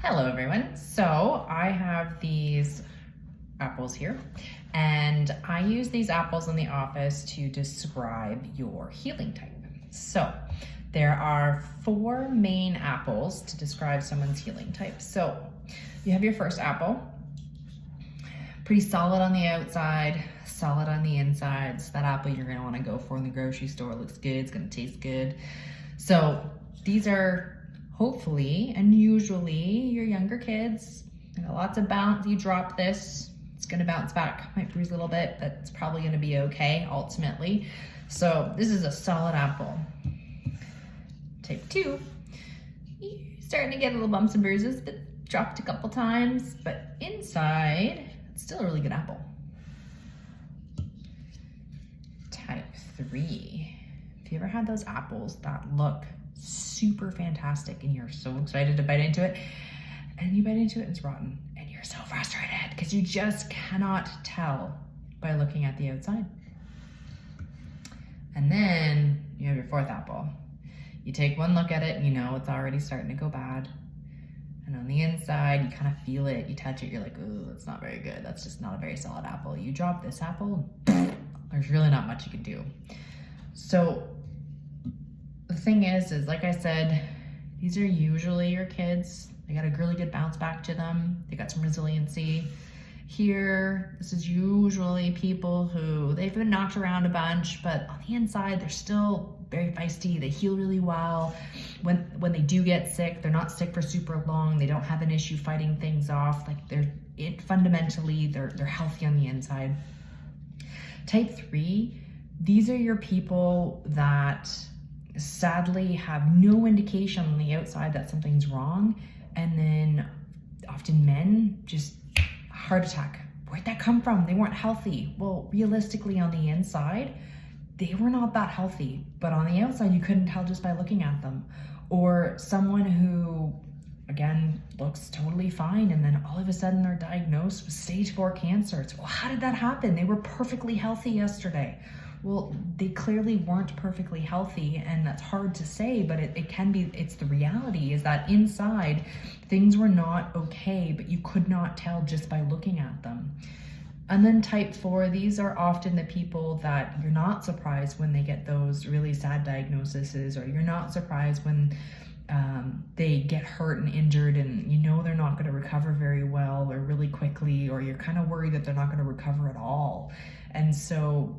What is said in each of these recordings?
Hello everyone. So I have these apples here and I use these apples in the office to describe your healing type. So there are 4 main apples to describe someone's healing type. So you have your first apple, pretty solid on the outside, solid on the inside. It's that apple you're gonna wanna go for in the grocery store. It looks good, it's gonna taste good. So these are hopefully and usually your younger kids. They got lots of bounce. You drop this, it's gonna bounce back. Might bruise a little bit, but it's probably gonna be okay ultimately. So this is a solid apple. Type 2, you're starting to get little bumps and bruises, but dropped a couple times, but inside, it's still a really good apple. Type 3, have you ever had those apples that look super fantastic and you're so excited to bite into it, and you bite into it and it's rotten and you're so frustrated because you just cannot tell by looking at the outside? And then you have your 4th apple. You take one look at it and you know it's already starting to go bad, and on the inside you kind of feel it, you touch it, you're like, oh, that's not very good, that's just not a very solid apple. You drop this apple, there's really not much you can do. So the thing is like I said, these are usually your kids. They got a really good bounce back to them. They got some resiliency. Here, this is usually people who they've been knocked around a bunch, but on the inside, they're still very feisty. They heal really well. When they do get sick, they're not sick for super long. They don't have an issue fighting things off. Like fundamentally, they're healthy on the inside. Type 3, these are your people that sadly have no indication on the outside that something's wrong, and then often men just heart attack. Where'd that come from? They weren't healthy. Well, realistically on the inside, they were not that healthy, but on the outside you couldn't tell just by looking at them. Or someone who, again, looks totally fine and then all of a sudden they're diagnosed with stage 4 cancer. It's, well, how did that happen? They were perfectly healthy yesterday. Well, they clearly weren't perfectly healthy, and that's hard to say, but it can be. It's the reality is that inside things were not okay, but you could not tell just by looking at them. And then type 4, these are often the people that you're not surprised when they get those really sad diagnoses, or you're not surprised when they get hurt and injured and you know they're not going to recover very well or really quickly, or you're kind of worried that they're not going to recover at all. And so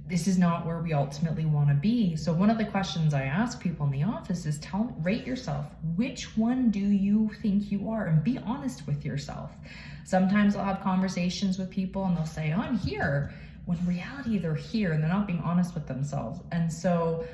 this is not where we ultimately want to be. So one of the questions I ask people in the office is rate yourself. Which one do you think you are? And be honest with yourself. Sometimes I'll have conversations with people and they'll say, oh, I'm here. When in reality, they're here and they're not being honest with themselves. And so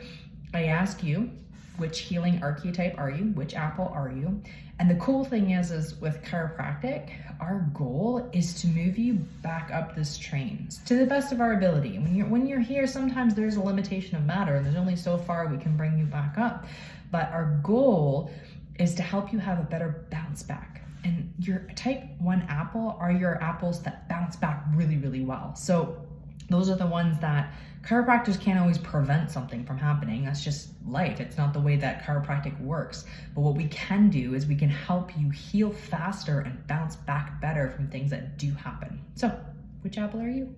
I ask you, which healing archetype are you? Which apple are you? And the cool thing is with chiropractic, our goal is to move you back up this train to the best of our ability. When you're here, sometimes there's a limitation of matter and there's only so far we can bring you back up. But our goal is to help you have a better bounce back. And your type 1 apple are your apples that bounce back really, really well. So those are the ones that chiropractors can't always prevent something from happening. That's just life. It's not the way that chiropractic works. But what we can do is we can help you heal faster and bounce back better from things that do happen. So, which apple are you?